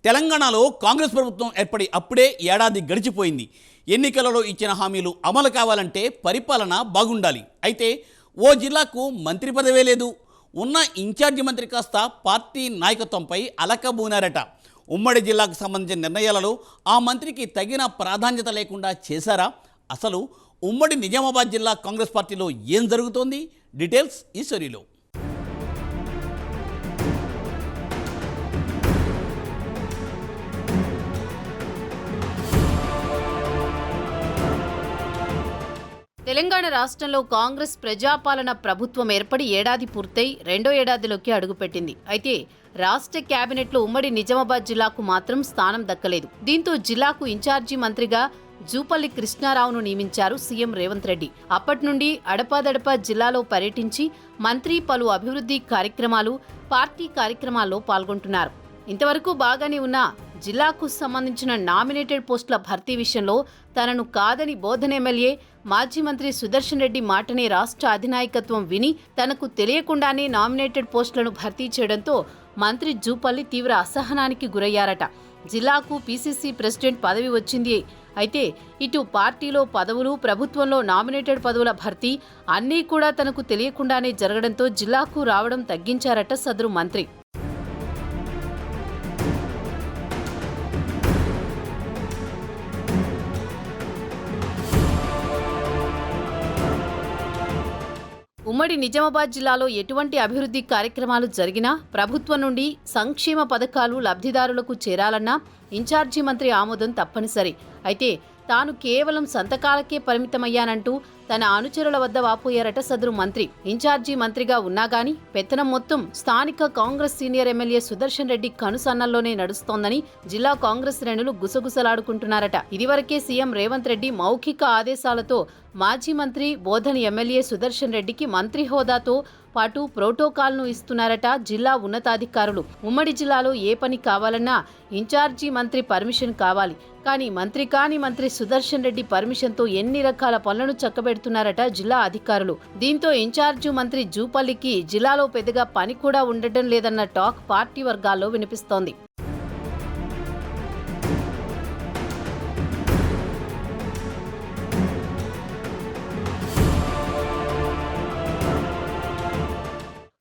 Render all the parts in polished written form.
తెలంగాణలో కాంగ్రెస్ ప్రభుత్వం ఏర్పడి అప్పుడే ఏడాది గడిచిపోయింది. ఎన్నికలలో ఇచ్చిన హామీలు అమలు కావాలంటే పరిపాలన బాగుండాలి. అయితే ఓ జిల్లాకు మంత్రి పదవే లేదు. ఉన్న ఇన్ఛార్జి మంత్రి కాస్త పార్టీ నాయకత్వంపై అలకబూనారట. ఉమ్మడి జిల్లాకు సంబంధించిన నిర్ణయాలలో ఆ మంత్రికి తగిన ప్రాధాన్యత లేకుండా చేశారా? అసలు ఉమ్మడి నిజామాబాద్ జిల్లా కాంగ్రెస్ పార్టీలో ఏం జరుగుతోంది? డీటెయిల్స్ ఈ స్టోరీలో. తెలంగాణ రాష్ట్రంలో కాంగ్రెస్ ప్రజాపాలన ప్రభుత్వం ఏర్పడి ఏడాది పూర్తయి రెండో ఏడాదిలోకి అడుగుపెట్టింది. అయితే రాష్ట్ర కేబినెట్లో ఉమ్మడి నిజామాబాద్ జిల్లాకు మాత్రం స్థానం దక్కలేదు. దీంతో జిల్లాకు ఇన్ఛార్జి మంత్రిగా జూపల్లి కృష్ణారావును నియమించారు సీఎం రేవంత్ రెడ్డి. అప్పటి నుండి అడపాదడపా జిల్లాలో పర్యటించి మంత్రి పలు అభివృద్ధి కార్యక్రమాలు, పార్టీ కార్యక్రమాల్లో పాల్గొంటున్నారు. ఇంతవరకు బాగానే ఉన్న జిల్లాకు సంబంధించిన నామినేటెడ్ పోస్టుల భర్తీ విషయంలో తనను కాదని బోధన ఎమ్మెల్యే మాజీ మంత్రి సుదర్శన్ రెడ్డి మాటనే రాష్ట్ర అధినాయకత్వం విని తనకు తెలియకుండానే నామినేటెడ్ పోస్టులను భర్తీ చేయడంతో మంత్రి జూపల్లి తీవ్ర అసహనానికి గురయ్యారట. జిల్లాకు పీసీసీ ప్రెసిడెంట్ పదవి వచ్చింది. అయితే ఇటు పార్టీలో పదవులు, ప్రభుత్వంలో నామినేటెడ్ పదవుల భర్తీ అన్నీ కూడా తనకు తెలియకుండానే జరగడంతో జిల్లాకు రావడం తగ్గించారట సదరు మంత్రి. ఉమ్మడి నిజామాబాద్ జిల్లాలో ఎటువంటి అభివృద్ధి కార్యక్రమాలు జరిగినా, ప్రభుత్వం నుండి సంక్షేమ పథకాలు లబ్ధిదారులకు చేరాలన్నా ఇన్ఛార్జి మంత్రి ఆమోదం తప్పనిసరి. అయితే తాను కేవలం సంతకాలకే పరిమితమయ్యానంటూ తన అనుచరుల వద్ద వాపోయారట సదరు మంత్రి. ఇన్ఛార్జి మంత్రిగా ఉన్నా గానీ పెత్తనం మొత్తం స్థానిక కాంగ్రెస్ సీనియర్ ఎమ్మెల్యే సుదర్శన్ రెడ్డి కనుసన్నల్లోనే నడుస్తోందని జిల్లా కాంగ్రెస్ శ్రేణులు గుసగుసలాడుకుంటున్నారట. ఇదివరకే సీఎం రేవంత్ రెడ్డి మౌఖిక ఆదేశాలతో మాజీ మంత్రి బోధన్ ఎమ్మెల్యే సుదర్శన్ రెడ్డికి మంత్రి హోదాతో పాటు ప్రోటోకాల్ను ఇస్తున్నారట జిల్లా ఉన్నతాధికారులు. ఉమ్మడి జిల్లాలో ఏ పని కావాలన్నా ఇన్ఛార్జి మంత్రి పర్మిషన్ కావాలి. కానీ మంత్రి సుదర్శన్ రెడ్డి పర్మిషన్తో ఎన్ని రకాల పనులను చక్కబెడుతున్నారట జిల్లా అధికారులు. దీంతో ఇన్ఛార్జి మంత్రి జూపల్లికి జిల్లాలో పెద్దగా పని కూడా ఉండటం లేదన్న టాక్ పార్టీ వర్గాల్లో వినిపిస్తోంది.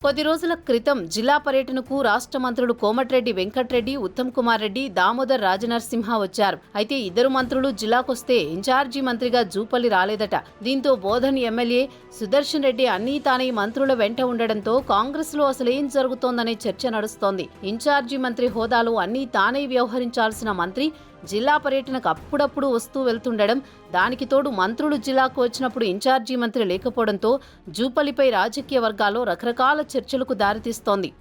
కొద్ది రోజుల క్రితం జిల్లా పర్యటనకు రాష్ట్ర మంత్రులు కోమటిరెడ్డి వెంకటరెడ్డి, ఉత్తమ్ కుమార్ రెడ్డి, దామోదర్ రాజనరసింహ వచ్చారు. అయితే ఇద్దరు మంత్రులు జిల్లాకొస్తే ఇన్ఛార్జి మంత్రిగా జూపల్లి రాలేదట. దీంతో బోధన్ ఎమ్మెల్యే సుదర్శన్ రెడ్డి అన్నీ తానే మంత్రుల వెంట ఉండడంతో కాంగ్రెస్ లో అసలేం జరుగుతోందనే చర్చ నడుస్తోంది. ఇన్ఛార్జి మంత్రి హోదాలో అన్నీ తానే వ్యవహరించాల్సిన మంత్రి జిల్లా పర్యటనకు అప్పుడప్పుడు వస్తూ వెళ్తుండడం, దానికి తోడు మంత్రులు జిల్లాకు వచ్చినప్పుడు ఇన్ఛార్జి మంత్రి లేకపోవడంతో జూపల్లిపై రాజకీయ వర్గాల్లో రకరకాల చర్చలకు దారితీస్తోంది.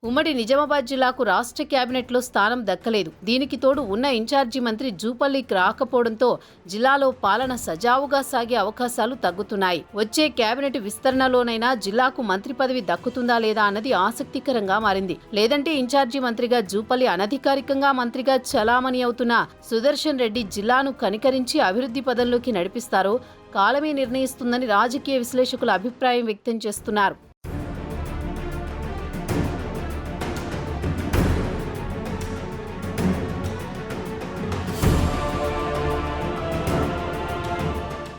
ఉమ్మడి నిజామాబాద్ జిల్లాకు రాష్ట్ర కేబినెట్లో స్థానం దక్కలేదు. దీనికి తోడు ఉన్న ఇన్ఛార్జి మంత్రి జూపల్లికి రాకపోవడంతో జిల్లాలో పాలన సజావుగా సాగే అవకాశాలు తగ్గుతున్నాయి. వచ్చే కేబినెట్ విస్తరణలోనైనా జిల్లాకు మంత్రి పదవి దక్కుతుందా లేదా అన్నది ఆసక్తికరంగా మారింది. లేదంటే ఇన్ఛార్జి మంత్రిగా జూపల్లి అనధికారికంగా మంత్రిగా చలామణి అవుతున్న సుదర్శన్ రెడ్డి జిల్లాను కనికరించి అభివృద్ధి పదంలోకి నడిపిస్తారో కాలమే నిర్ణయిస్తుందని రాజకీయ విశ్లేషకులు అభిప్రాయం వ్యక్తం చేస్తున్నారు.